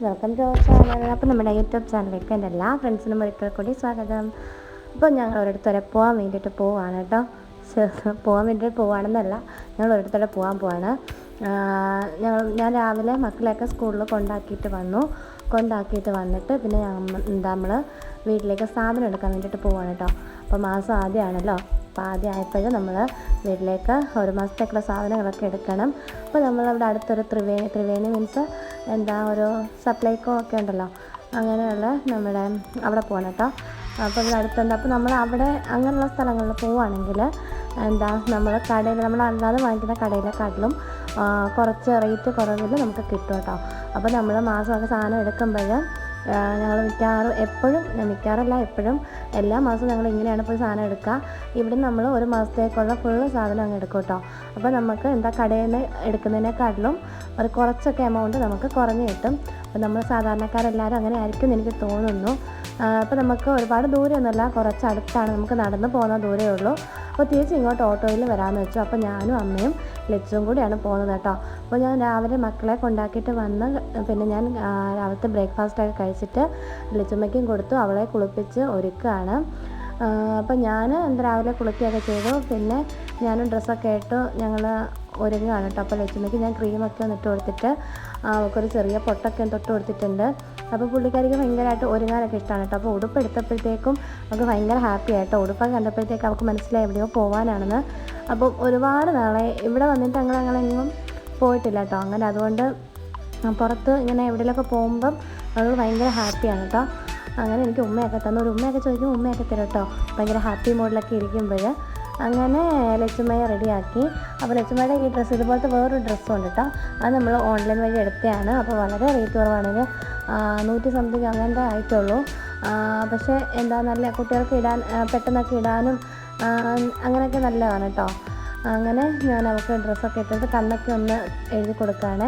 Welcome to our channel. അപ്പോൾ നമ്മുടെ YouTube ചാനലിലേക്ക് എൻ്റെ എല്ലാ ഫ്രണ്ട്സിനും ഒരിക്കൽ കൂടി സ്വാഗതം. അപ്പോൾ ഞങ്ങൾ ഒരിടത്തുവരെ പോകാൻ വേണ്ടിയിട്ട് പോവാണ് കേട്ടോ. പോകാൻ വേണ്ടിയിട്ട് പോവുകയാണെന്നല്ല, ഞങ്ങൾ ഒരിടത്തുവരെ പോവാണ്. ഞാൻ രാവിലെ മക്കളെയൊക്കെ സ്കൂളിൽ കൊണ്ടാക്കിയിട്ട് വന്നിട്ട് പിന്നെ നമ്മൾ വീട്ടിലേക്ക് സാധനം എടുക്കാൻ വേണ്ടിയിട്ട് പോവാണ് കേട്ടോ. അപ്പോൾ മാസം ആദ്യമാണല്ലോ, അപ്പോൾ ആദ്യം ആയപ്പോഴും നമ്മൾ വീട്ടിലേക്ക് ഒരു മാസത്തേക്കുള്ള സാധനങ്ങളൊക്കെ എടുക്കണം. അപ്പോൾ നമ്മളവിടെ അടുത്തൊരു ത്രിവേണി മീൻസ് ഒരു സപ്ലൈക്കോ ഒക്കെ ഉണ്ടല്ലോ, അങ്ങനെയുള്ള നമ്മുടെ അവിടെ പോകണം കേട്ടോ. അപ്പോൾ ഇവിടെ അടുത്തുണ്ട്. അപ്പോൾ നമ്മൾ അവിടെ അങ്ങനെയുള്ള സ്ഥലങ്ങളിൽ പോവുകയാണെങ്കിൽ നമ്മൾ കടയിൽ നമ്മൾ അല്ലാതെ വാങ്ങിക്കുന്ന കടയിലെക്കാട്ടിലും കുറച്ച് റേറ്റ് കുറവിൽ നമുക്ക് കിട്ടും കേട്ടോ. അപ്പോൾ നമ്മൾ മാസമൊക്കെ സാധനം എടുക്കുമ്പോൾ ഞങ്ങൾ എപ്പോഴും എല്ലാ മാസവും ഞങ്ങൾ ഇങ്ങനെയാണ് പോയി സാധനം എടുക്കുക. ഇവിടെ നമ്മൾ ഒരു മാസത്തേക്കുള്ള ഫുള്ള് സാധനം അങ്ങ് എടുക്കും കേട്ടോ. അപ്പോൾ നമുക്ക് കടയിൽ നിന്ന് എടുക്കുന്നതിനേക്കാട്ടിലും ഒരു കുറച്ചൊക്കെ എമൗണ്ട് നമുക്ക് കുറഞ്ഞ് കിട്ടും. അപ്പോൾ നമ്മൾ സാധാരണക്കാരെല്ലാവരും അങ്ങനെ ആയിരിക്കും എന്ന് എനിക്ക് തോന്നുന്നു. അപ്പോൾ നമുക്ക് ഒരുപാട് ദൂരമൊന്നുമല്ല, കുറച്ച് അടുത്താണ്, നമുക്ക് നടന്ന് പോകുന്ന ദൂരമേ ഉള്ളൂ. അപ്പോൾ തിരിച്ച് ഇങ്ങോട്ട് ഓട്ടോയിൽ വരാമെന്ന് വെച്ചു. അപ്പോൾ ഞാനും അമ്മയും ലച്ചും കൂടിയാണ് പോകുന്നത് കേട്ടോ. അപ്പോൾ ഞാൻ രാവിലെ മക്കളെ കൊണ്ടാക്കിയിട്ട് വന്ന് പിന്നെ ഞാൻ രാവിലത്തെ ബ്രേക്ക്ഫാസ്റ്റൊക്കെ കഴിച്ചിട്ട് ലച്ചുമ്മയ്ക്കും കൊടുത്തു, അവളെ കുളിപ്പിച്ച് ഒരുക്കുകയാണ്. അപ്പോൾ ഞാൻ രാവിലെ കുളിക്കുകയൊക്കെ ചെയ്തു. പിന്നെ ഞാനും ഡ്രസ്സൊക്കെ ഇട്ടു ഞങ്ങൾ ഒരുങ്ങുകയാണ് കേട്ടോ. അപ്പോൾ ലച്ചുമ്മയ്ക്ക് ഞാൻ ക്രീമൊക്കെ ഒന്ന് ഇട്ട് കൊടുത്തിട്ട് അവൾക്കൊരു ചെറിയ പൊട്ടൊക്കെ തൊട്ട് കൊടുത്തിട്ടുണ്ട്. അപ്പോൾ പുള്ളിക്കാരിക്ക് ഭയങ്കരമായിട്ട് ഒരുങ്ങാനൊക്കെ ഇഷ്ടമാണ് കേട്ടോ. അപ്പോൾ ഉടുപ്പ് എടുത്തപ്പോഴത്തേക്കും അവൾക്ക് ഭയങ്കര ഹാപ്പി ആയിട്ടോ. ഉടുപ്പൊക്കെ കണ്ടപ്പോഴത്തേക്ക് അവൾക്ക് മനസ്സിലായി എവിടെയോ പോകാനാണെന്ന്. അപ്പോൾ ഒരുപാട് നാളെ ഇവിടെ വന്നിട്ട് ഞങ്ങളെങ്ങും പോയിട്ടില്ല കേട്ടോ. അങ്ങനെ അതുകൊണ്ട് പുറത്ത് ഇങ്ങനെ എവിടെയെങ്കിലുമൊക്കെ പോകുമ്പം അവൾ ഭയങ്കര ഹാപ്പിയാണ് കേട്ടോ. അങ്ങനെ എനിക്ക് ഉമ്മയൊക്കെ തന്നു, ഒരു ഉമ്മയൊക്കെ ചോദിക്കുമ്പോൾ ഉമ്മയൊക്കെ തരും കേട്ടോ, ഭയങ്കര ഹാപ്പി മോഡിലൊക്കെ ഇരിക്കുമ്പോൾ. അങ്ങനെ ലച്ചുമ്മയെ റെഡിയാക്കി. അപ്പോൾ ലച്ചുമ്മയുടെ ഈ ഡ്രസ്സ് ഇതുപോലത്തെ വേറൊരു ഡ്രസ്സും ഉണ്ട് കേട്ടോ. അത് നമ്മൾ ഓൺലൈൻ വഴി എടുത്തതാണ്. അപ്പോൾ വളരെ റേറ്റ് കുറവാണെങ്കിൽ 100 സംതിങ് അങ്ങനത്തെ ആയിട്ടുള്ളൂ. പക്ഷേ നല്ല കുട്ടികൾക്ക് പെട്ടെന്നൊക്കെ ഇടാനും അങ്ങനെയൊക്കെ നല്ലതാണ് കേട്ടോ. അങ്ങനെ ഞാൻ അവൾക്ക് ഡ്രസ്സൊക്കെ ഇട്ടിട്ട് കണ്ണൊക്കെ ഒന്ന് എഴുതി കൊടുക്കുകയാണ്.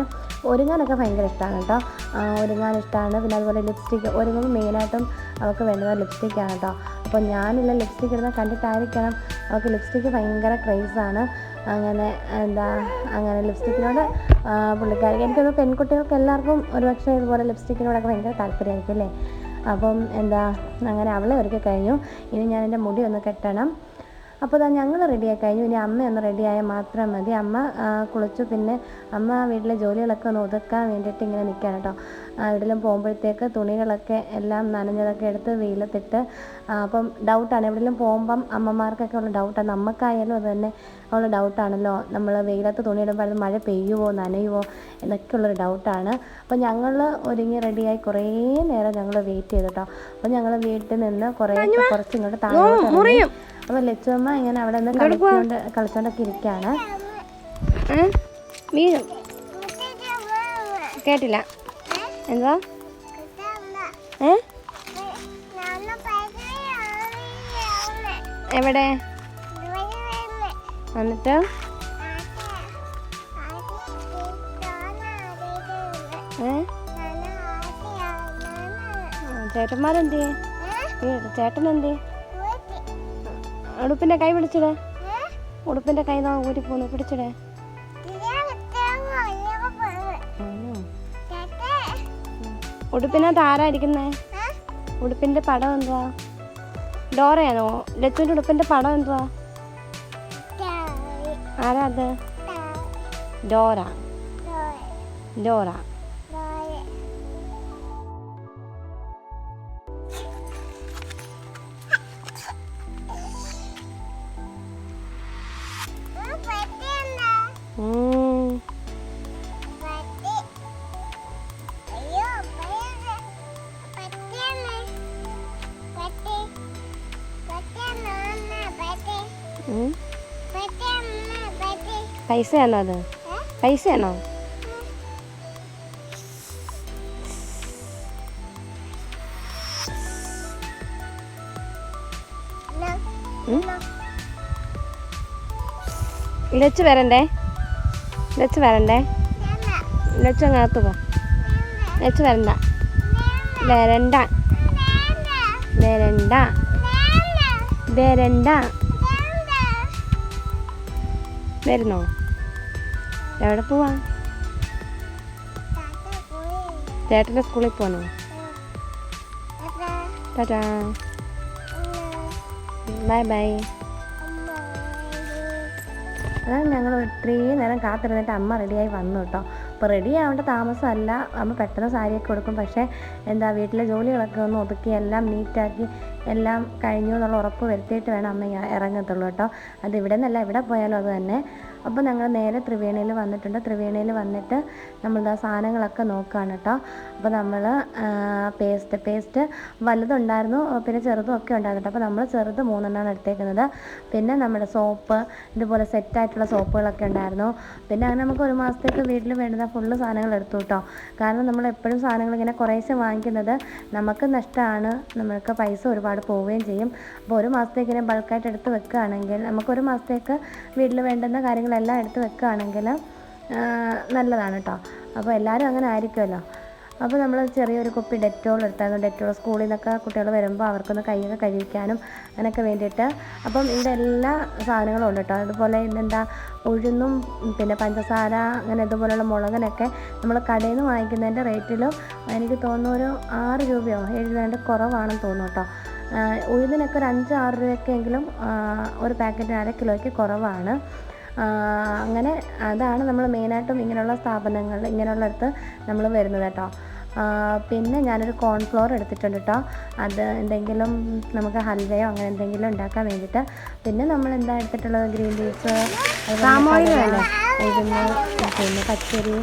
ഒരുങ്ങാനൊക്കെ ഭയങ്കര ഇഷ്ടമാണ് കേട്ടോ. ഒരുങ്ങാൻ ഇഷ്ടമാണ്. പിന്നെ അതുപോലെ ലിപ്സ്റ്റിക്ക് ഒരുങ്ങുമ്പോൾ മെയിനായിട്ടും അവൾക്ക് വേണ്ടത് ലിപ്സ്റ്റിക്കാണ് കേട്ടോ. അപ്പോൾ ഞാനില്ല ലിപ്സ്റ്റിക്ക് ഇടുന്ന കണ്ടിട്ടായിരിക്കണം അവൾക്ക് ലിപ്സ്റ്റിക്ക് ഭയങ്കര ക്രേസാണ്. അങ്ങനെ അങ്ങനെ ലിപ്സ്റ്റിക്കിനോട് പുള്ളിക്കാരിക്ക് എനിക്കൊന്ന് പെൺകുട്ടികൾക്ക് എല്ലാവർക്കും ഒരുപക്ഷെ ഇതുപോലെ ലിപ്സ്റ്റിക്കിനോടൊക്കെ ഭയങ്കര താല്പര്യമായിരിക്കും അല്ലേ. അപ്പം അങ്ങനെ അവളെ ഒരുക്കി കഴിഞ്ഞു. ഇനി ഞാൻ എൻ്റെ മുടി ഒന്ന് കെട്ടണം. അപ്പോൾ ഞങ്ങൾ റെഡിയായി കഴിഞ്ഞു. ഇനി അമ്മയൊന്ന് റെഡിയായാൽ മാത്രം മതി. അമ്മ കുളിച്ചു. പിന്നെ അമ്മ വീട്ടിലെ ജോലികളൊക്കെ ഒന്ന് ഒതുക്കാൻ വേണ്ടിയിട്ട് ഇങ്ങനെ നിൽക്കുകയാണ് കേട്ടോ. എവിടെയെങ്കിലും പോകുമ്പോഴത്തേക്ക് തുണികളൊക്കെ എല്ലാം നനഞ്ഞതൊക്കെ എടുത്ത് വെയിലത്തിട്ട് അപ്പം ഡൗട്ടാണ്, എവിടെയെങ്കിലും പോകുമ്പം അമ്മമാർക്കൊക്കെ ഉള്ള ഡൗട്ടാണ്, നമുക്കായാലും അത് തന്നെ ഉള്ള ഡൗട്ടാണല്ലോ. നമ്മൾ വെയിലത്ത് തുണിയിടുമ്പോൾ അത് മഴ പെയ്യുമോ നനയുമോ എന്നൊക്കെയുള്ളൊരു ഡൗട്ടാണ്. അപ്പോൾ ഞങ്ങൾ ഒരുങ്ങി റെഡിയായി കുറേ നേരം ഞങ്ങൾ വെയിറ്റ് ചെയ്തു കേട്ടോ. അപ്പോൾ ഞങ്ങൾ വീട്ടിൽ നിന്ന് കുറച്ച് ഇങ്ങോട്ട് താഴോട്ട്. അപ്പോൾ ലച്ചുമ്മ ഇങ്ങനെ അവിടെ നിന്ന് കളിച്ചോണ്ടൊക്കെ ഇരിക്കുകയാണ്. കേട്ടില്ല എന്താ? എവിടെ എന്നിട്ട് ചേട്ടന്മാരെന്തേ? ചേട്ടനെന്തേ? ഉടുപ്പിൻ്റെ കൈ പിടിച്ചിടേ, ഉടുപ്പിൻ്റെ കൈ ഊരി പോന്നു, പിടിച്ചിടേ. ഉടുപ്പിനകത്ത് ആരാ ഇരിക്കുന്നേ? ഉടുപ്പിൻ്റെ പടം എന്തുവാ? ഡോറയാണോ? ലച്ചുവിൻ്റെ ഉടുപ്പിൻ്റെ പടം എന്തുവാ? ആരാ അത്? ഡോറ. പൈസയാണോ അത്? പൈസയാണോ? ലച്ചു വരണ്ടേ? ലച്ചു അങ്ങകത്ത് പോ. ലച്ചു വരണ്ട. വരുന്നോ? എവിടെ പോവാ? ചേട്ടൻ്റെ സ്കൂളിൽ പോകണോ? Tata, bye bye. അതാണ് ഞങ്ങൾ ഇത്രയും നേരം കാത്തിരുന്നിട്ട് അമ്മ റെഡിയായി വന്നു കേട്ടോ. അപ്പോൾ റെഡി ആവേണ്ട താമസമല്ല, അമ്മ പെട്ടെന്ന് സാരിയൊക്കെ കൊടുക്കും. പക്ഷേ എന്താ വീട്ടിലെ ജോലികളൊക്കെ ഒന്ന് ഒതുക്കി എല്ലാം നീറ്റാക്കി എല്ലാം കഴിഞ്ഞു എന്നുള്ള ഉറപ്പ് വരുത്തിയിട്ട് വേണം അമ്മ ഇറങ്ങത്തുള്ളൂ കേട്ടോ. അത് ഇവിടെ നിന്നല്ല, എവിടെ പോയാലും അത് തന്നെ. അപ്പോൾ ഞങ്ങൾ നേരെ ത്രിവേണിയിൽ വന്നിട്ടുണ്ട്. ത്രിവേണിയിൽ വന്നിട്ട് നമ്മളിതാ സാധനങ്ങളൊക്കെ നോക്കുകയാണ് കേട്ടോ. അപ്പോൾ നമ്മൾ പേസ്റ്റ് വലുതുണ്ടായിരുന്നു, പിന്നെ ചെറുതും ഒക്കെ ഉണ്ടായിരുന്നു കേട്ടോ. അപ്പോൾ നമ്മൾ ചെറുത് 3 എടുത്തേക്കുന്നത്. പിന്നെ നമ്മുടെ സോപ്പ്, ഇതുപോലെ സെറ്റായിട്ടുള്ള സോപ്പുകളൊക്കെ ഉണ്ടായിരുന്നു. പിന്നെ അങ്ങനെ നമുക്ക് 1 മാസത്തേക്ക് വീട്ടിൽ വേണ്ടുന്ന ഫുള്ള് സാധനങ്ങൾ എടുത്തു കേട്ടോ. കാരണം നമ്മൾ എപ്പോഴും സാധനങ്ങൾ ഇങ്ങനെ കുറേശ്ശെ വാങ്ങിക്കുന്നത് നമുക്ക് നഷ്ടമാണ്, നമ്മൾക്ക് പൈസ ഒരുപാട് പോവുകയും ചെയ്യും. അപ്പോൾ 1 മാസത്തേക്ക് ഇങ്ങനെ ബൾക്കായിട്ട് എടുത്ത് വെക്കുകയാണെങ്കിൽ നമുക്ക് 1 മാസത്തേക്ക് വീട്ടിൽ വേണ്ടുന്ന കാര്യങ്ങളെല്ലാം എടുത്ത് വെക്കുകയാണെങ്കിൽ നല്ലതാണ് കേട്ടോ. അപ്പോൾ എല്ലാവരും അങ്ങനെ ആയിരിക്കുമല്ലോ. അപ്പോൾ നമ്മൾ ചെറിയൊരു കുപ്പി ഡെറ്റോൾ എടുത്തായിരുന്നു. ഡെറ്റോൾ സ്കൂളിൽ നിന്നൊക്കെ കുട്ടികൾ വരുമ്പോൾ അവർക്കൊന്ന് കൈയൊക്കെ കഴിക്കാനും അതിനൊക്കെ വേണ്ടിയിട്ട്. അപ്പം ഇവിടെ എല്ലാ സാധനങ്ങളും ഉണ്ട് കേട്ടോ. അതുപോലെ ഇതെന്താ ഉഴുന്നും പിന്നെ പഞ്ചസാര അങ്ങനെ ഇതുപോലെയുള്ള മുളകിനൊക്കെ നമ്മൾ കടയിൽ നിന്ന് വാങ്ങിക്കുന്നതിൻ്റെ റേറ്റിലും എനിക്ക് തോന്നുന്നു ഒരു 6 രൂപയോ 7 രൂപേൻ്റെ കുറവാണെന്ന് തോന്നുന്നു കേട്ടോ. ഉഴുന്നിനൊക്കെ ഒരു 5-6 രൂപയൊക്കെയെങ്കിലും ഒരു പാക്കറ്റിന് 1/2 കിലോയ്ക്ക് കുറവാണ്. അങ്ങനെ അതാണ് നമ്മൾ മെയിനായിട്ടും ഇങ്ങനെയുള്ള സ്ഥാപനങ്ങൾ ഇങ്ങനെയുള്ളിടത്ത് നമ്മൾ വരുന്നത് കേട്ടോ. പിന്നെ ഞാനൊരു കോൺഫ്ലോർ എടുത്തിട്ടുണ്ട് കേട്ടോ. അത് എന്തെങ്കിലും നമുക്ക് ഹൽവയോ അങ്ങനെ എന്തെങ്കിലും ഉണ്ടാക്കാൻ വേണ്ടിയിട്ട്. പിന്നെ നമ്മൾ എന്താ എടുത്തിട്ടുള്ളത്, ഗ്രീൻ പീസ്, ഉഴുന്ന്, പിന്നെ പച്ചരി,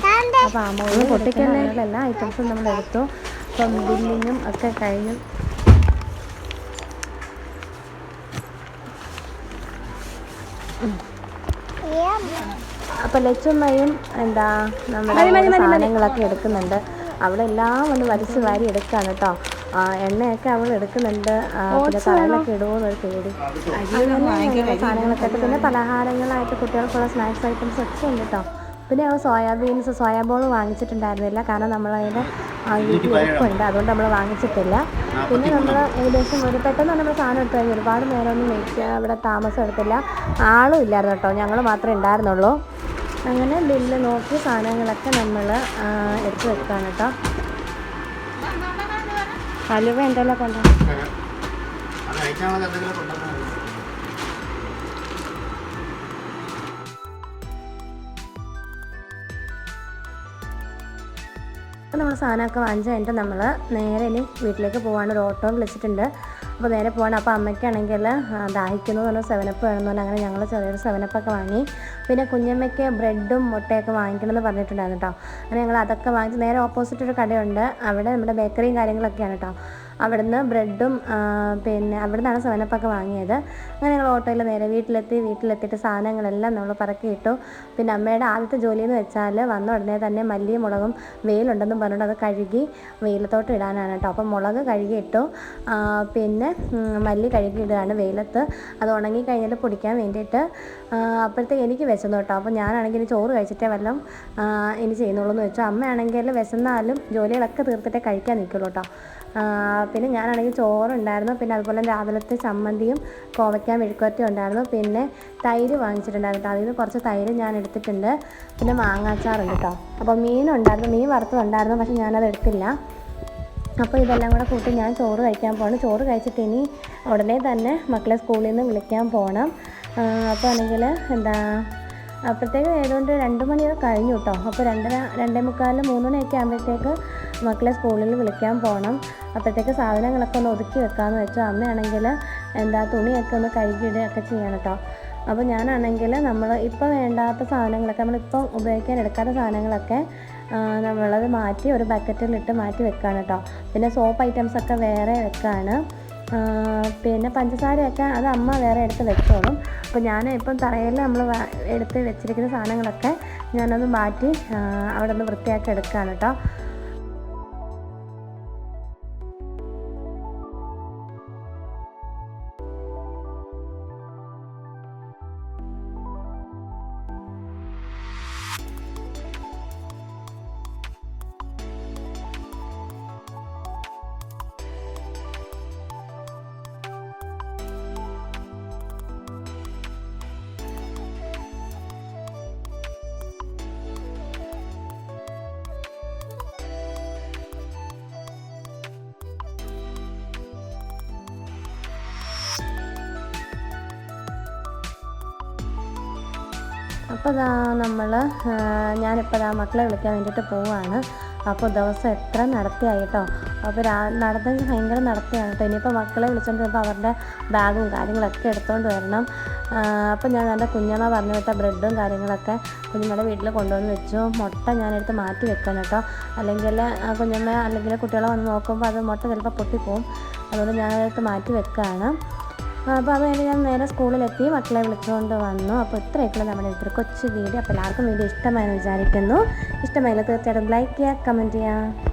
പാം ഓയിൽ, പൊട്ടിക്കലുള്ള എല്ലാ ഐറ്റംസും നമ്മൾ എടുത്തു. അപ്പം ബില്ലിങ്ങും ഒക്കെ കഴിഞ്ഞു. അപ്പോൾ ലച്ചുമ്മയും എന്താ നമ്മുടെ സാധനങ്ങളൊക്കെ എടുക്കുന്നുണ്ട്. അവിടെ എല്ലാം ഒന്ന് വലിച്ചു വാരി എടുക്കുകയാണ് കേട്ടോ. എണ്ണയൊക്കെ അവൾ എടുക്കുന്നുണ്ട്. പിന്നെ തലയിലൊക്കെ ഇടുമോന്നൊരു പേടി. അങ്ങനെ സാധനങ്ങളൊക്കെ ഇട്ട് പിന്നെ പലഹാരങ്ങളായിട്ട് കുട്ടികൾക്കുള്ള സ്നാക്സ് ഐറ്റംസ് ഒക്കെ ഉണ്ട് കേട്ടോ. പിന്നെ സോയാബോൾ വാങ്ങിച്ചിട്ടുണ്ടായിരുന്നില്ല, കാരണം നമ്മളതിൻ്റെ ഉപ്പുണ്ട്, അതുകൊണ്ട് നമ്മൾ വാങ്ങിച്ചിട്ടില്ല. പിന്നെ നമ്മൾ ഏകദേശം പെട്ടെന്ന് നമ്മൾ സാധനം എടുത്തു കഴിഞ്ഞു. ഒരുപാട് നേരമൊന്നും അവിടെ താമസം എടുത്തില്ല. ആളും ഇല്ലായിരുന്നു കേട്ടോ, ഞങ്ങൾ മാത്രമേ ഉണ്ടായിരുന്നുള്ളൂ. അങ്ങനെ ബില്ല് നോക്കി സാധനങ്ങളൊക്കെ നമ്മൾ എടുത്ത് വെക്കുകയാണ് കേട്ടോ. ഹലുവ എന്തെല്ലാം കൊണ്ടുപോകും. നമ്മൾ സാധനമൊക്കെ വാങ്ങിച്ച് കഴിഞ്ഞിട്ട് നമ്മൾ നേരെ ഇനി വീട്ടിലേക്ക് പോകാൻ ഒരു ഓട്ടോ വിളിച്ചിട്ടുണ്ട്. അപ്പോൾ നേരെ പോകണം. അപ്പോൾ അമ്മയ്ക്കാണെങ്കിൽ ദാഹിക്കുന്നു പറഞ്ഞാൽ 7up വേണമെന്ന് പറഞ്ഞാൽ അങ്ങനെ ഞങ്ങൾ ചെറിയൊരു 7up ഒക്കെ വാങ്ങി. പിന്നെ കുഞ്ഞമ്മയ്ക്ക് ബ്രെഡും മുട്ടയൊക്കെ വാങ്ങിക്കണമെന്ന് പറഞ്ഞിട്ടുണ്ടായിരുന്നു കേട്ടോ. അങ്ങനെ ഞങ്ങൾ അതൊക്കെ വാങ്ങിച്ച് നേരെ ഓപ്പോസിറ്റ് ഒരു കടയുണ്ട്, അവിടെ നമ്മുടെ ബേക്കറിയും കാര്യങ്ങളൊക്കെയാണ് കേട്ടോ. അവിടുന്ന് ബ്രെഡും പിന്നെ അവിടെ നിന്നാണ് 7up ഒക്കെ വാങ്ങിയത്. അങ്ങനെ ഞങ്ങൾ ഓട്ടോയിൽ നേരെ വീട്ടിലെത്തിയിട്ട് സാധനങ്ങളെല്ലാം നമ്മൾ പറക്കിയിട്ടു. പിന്നെ അമ്മയുടെ ആദ്യത്തെ ജോലിയെന്ന് വെച്ചാൽ വന്ന ഉടനെ തന്നെ മല്ലിയും മുളകും വെയിലുണ്ടെന്നും പറഞ്ഞിട്ട് അത് കഴുകി വെയിലത്തോട്ട് ഇടാനാണ് കേട്ടോ. അപ്പം മുളക് കഴുകിയിട്ടു, പിന്നെ മല്ലി കഴുകിയിടുകയാണ് വെയിലത്ത്. അത് ഉണങ്ങി കഴിഞ്ഞിട്ട് പൊടിക്കാൻ വേണ്ടിയിട്ട്. അപ്പോഴത്തേക്ക് എനിക്ക് വിശന്നു കേട്ടോ. അപ്പോൾ ഞാനാണെങ്കിൽ ചോറ് കഴിച്ചിട്ടേ വല്ലതും ഇനി ചെയ്യുന്നുള്ളൂ എന്ന് വെച്ചു. അമ്മയാണെങ്കിൽ വിശന്നാലും ജോലികളൊക്കെ തീർത്തിട്ടേ കഴിക്കാൻ നിൽക്കുള്ളൂ കേട്ടോ. പിന്നെ ഞാനാണെങ്കിൽ ചോറുണ്ടായിരുന്നു. പിന്നെ അതുപോലെ രാവിലത്തെ ചമ്മന്തിയും കോവയ്ക്ക മെഴുക്കുവരട്ടിയും ഉണ്ടായിരുന്നു. പിന്നെ തൈര് വാങ്ങിച്ചിട്ടുണ്ടായിരുന്നു. അതിൽ നിന്ന് കുറച്ച് തൈര് ഞാൻ എടുത്തിട്ടുണ്ട്. പിന്നെ മാങ്ങാച്ചാറുണ്ട് കേട്ടോ. അപ്പോൾ മീനുണ്ടായിരുന്നു, മീൻ വറുത്തതുണ്ടായിരുന്നു, പക്ഷെ ഞാനത് എടുത്തില്ല. അപ്പോൾ ഇതെല്ലാം കൂടെ കൂട്ടി ഞാൻ ചോറ് കഴിക്കാൻ പോകണം. ചോറ് കഴിച്ചിട്ട് ഇനി ഉടനെ തന്നെ മക്കളെ സ്കൂളിൽ നിന്ന് വിളിക്കാൻ പോകണം. അപ്പോൾ ആണെങ്കിൽ എന്താ അപ്പോഴത്തേക്ക് ഏതുകൊണ്ട് 2 മണിയൊക്കെ കഴിഞ്ഞു കേട്ടോ. അപ്പോൾ 2:30, 2:45, 3 മണിയൊക്കെ ആകുമ്പോഴത്തേക്ക് മക്കളെ സ്കൂളിൽ വിളിക്കാൻ പോകണം. അപ്പോഴത്തേക്ക് സാധനങ്ങളൊക്കെ ഒന്ന് ഒതുക്കി വെക്കാമെന്ന് വെച്ചു. അമ്മയാണെങ്കിൽ തുണിയൊക്കെ ഒന്ന് കഴുകിയിടുകയൊക്കെ ചെയ്യണം കേട്ടോ. അപ്പോൾ ഞാനാണെങ്കിൽ നമ്മൾ ഇപ്പോൾ വേണ്ടാത്ത സാധനങ്ങളൊക്കെ നമ്മളിപ്പം ഉപയോഗിക്കാൻ എടുക്കാത്ത സാധനങ്ങളൊക്കെ നമ്മളത് മാറ്റി ഒരു ബക്കറ്റിലിട്ട് മാറ്റി വെക്കുകയാണ് കേട്ടോ. പിന്നെ സോപ്പ് ഐറ്റംസൊക്കെ വേറെ വെക്കുകയാണ്. പിന്നെ പഞ്ചസാരയൊക്കെ അത് അമ്മ വേറെ എടുത്ത് വെച്ചോളും. അപ്പോൾ ഞാൻ ഇപ്പം തറയിൽ നമ്മൾ എടുത്ത് വെച്ചിരിക്കുന്ന സാധനങ്ങളൊക്കെ ഞാനൊന്ന് മാറ്റി അവിടെ നിന്ന് വൃത്തിയാക്കി എടുക്കുകയാണ് കേട്ടോ. അപ്പോൾ ഞാനിപ്പോൾ മക്കളെ വിളിക്കാൻ വേണ്ടിയിട്ട് പോവുകയാണ്. അപ്പോൾ ദിവസം എത്ര നടത്തിയായി കേട്ടോ. അപ്പോൾ നടന്നെങ്കിൽ ഭയങ്കര നടത്തിയാണ് കേട്ടോ. ഇനിയിപ്പോൾ മക്കളെ വിളിച്ചുകൊണ്ട് വരുമ്പോൾ അവരുടെ ബാഗും കാര്യങ്ങളൊക്കെ എടുത്തുകൊണ്ട് വരണം. അപ്പോൾ ഞാൻ എൻ്റെ കുഞ്ഞമ്മ പറഞ്ഞു വിട്ട ബ്രെഡും കാര്യങ്ങളൊക്കെ കുഞ്ഞമ്മയുടെ വീട്ടിൽ കൊണ്ടുവന്ന് വെച്ചു. മുട്ട ഞാനെടുത്ത് മാറ്റി വെക്കണം കേട്ടോ. അല്ലെങ്കിൽ കുഞ്ഞമ്മ അല്ലെങ്കിൽ കുട്ടികളെ വന്ന് നോക്കുമ്പോൾ അത് മുട്ട ചിലപ്പോൾ പൊട്ടിപ്പോവും. അതുകൊണ്ട് ഞാനതെടുത്ത് മാറ്റി വെക്കുകയാണ്. അപ്പോൾ അതുകഴിഞ്ഞ് ഞാൻ നേരെ സ്കൂളിലെത്തി മക്കളെ വിളിച്ചുകൊണ്ട് വന്നു. അപ്പോൾ ഇത്രയൊക്കെയുള്ള നമ്മുടെ ഇത്ര കൊച്ചു വീഡിയോ. അപ്പോൾ എല്ലാവർക്കും വീഡിയോ ഇഷ്ടമായെന്ന് വിചാരിക്കുന്നു. ഇഷ്ടമായില്ല തീർച്ചയായിട്ടും ലൈക്ക് ചെയ്യുക, കമൻറ്റ് ചെയ്യുക.